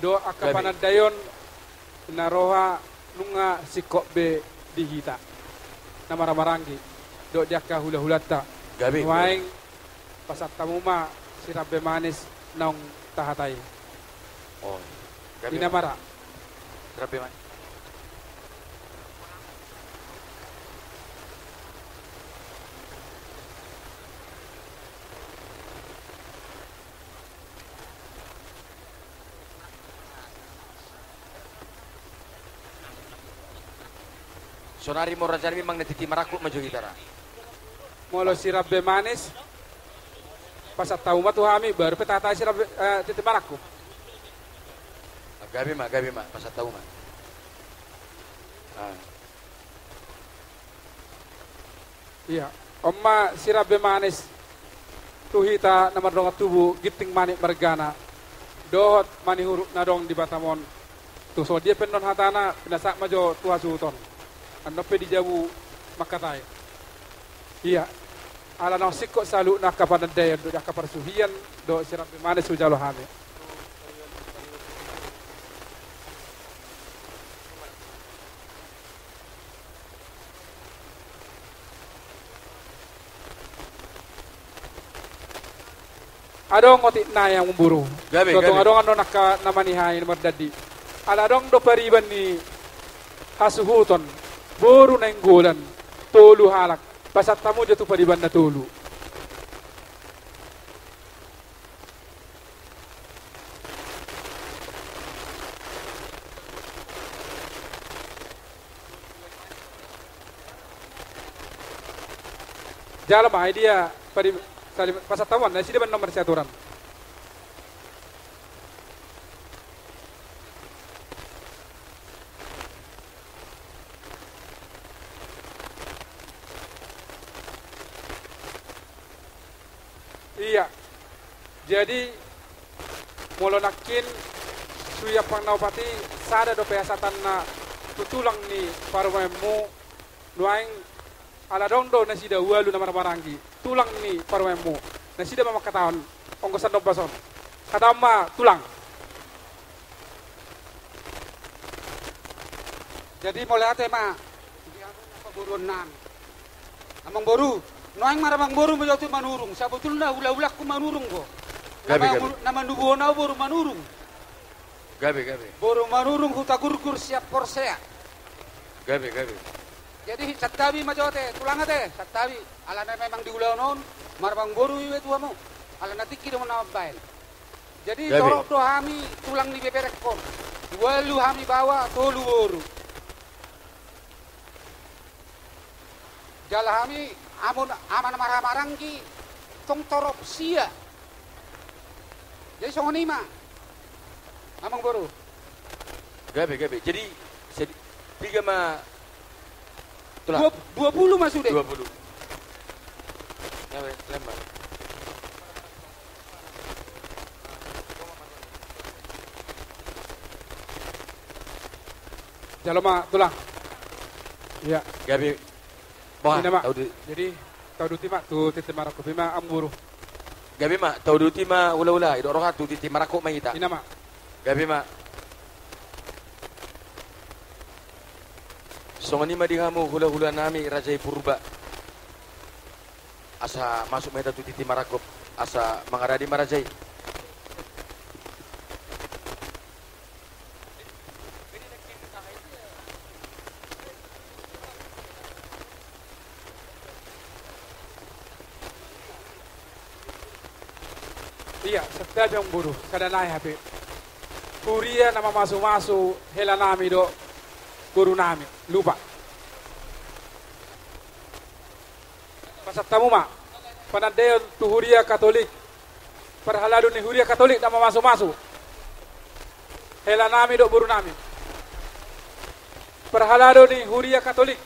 do akapanan dayon naroha nunga sikok be dihita nama ramarangi do jaka hula-hulata Gabi. waing pasat tamuma sirap be manis nong tahatai Oh. Gabi. inamara Gabi man. Sonari mo raja nami mang natiti marakuk maju gitara. molo sirap be manis pasat tauma tu hami baru petata sirap titi maraku Gabi ma, pasat tahu ma. iya omma sirap be manis tuhita namar donga tubu giting manik margana dohot mani huruk nadong di batamon tu so dia penon hatana pinasak majo tuha suton ando pe di jawu makatai Iya. Ala nang sikko salu na kapanandayan do kaparsuhian do sirat bimane sujalo hame. Adong ngotik na yang memburu. Gabi, Totong gabi. adong ano namanihain merdadi. Ala adong do pariban ni hasuhuton. Boru na inggolan. Tolu halak. Pasat tamu jatuh pariban na tolu. Jalan mah dia pasat tamuan. Nasi dia nomor saturan. Iya. Jadi molonakin suya pangnawpati sada do pehasatan na tutulang ni parwemu nuaing ala dondo na sida walu na maranggi tulang ni parwemu na sida mamakataon onggosan do bason katama tulang. Jadi mulai ate ma paburun nan. Amang boru, noang marabang boru menjauh manurung. Sabutulna ulah-ulah ku manurung ko. Gabi. Nama nubuona boru manurung. Gabi. Boru manurung hutakurkur siap porsea. Gabi. Jadi satabi majote, tulang ate, satabi. Alana memang diulah non, marabang boru iwe tuamu. Alana tiki do nabail. Jadi Gabi. torok do hami tulang ni beberek kon. Walu hami bawa tolu boru. Jala hami aman marang-marang ki tong torop sia. Jadi songo nima. Amang boru. Gabi. Jadi tiga ma tulang 20 mas sudah. 20. Gabi, lembar. Jaloma tulang. Iya. Gabi. Boha, Ini mak. tahu di. Jadi tahu duti mak tu titi marako bima amburu. Gabi mak, tahu duti ma ula idok roha tu titi marako mahita. Ina mak. Gabi mak. Songani ma dihamu hula-hula nami rajai purba. Asa masuk mahita tu titi marakop. Asa mangaradi marajai. Iya, setiap yang buruh, kadang naik HP. Kuria nama masuk-masuk, hela nami do, guru nami, lupa. Pasat tamu mak, panadeo tuhuria Katolik, perhaladu ni huria Katolik nama masuk-masuk. Hela nami do guru nami. Perhaladu ni huria Katolik,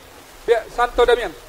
Santo Damian.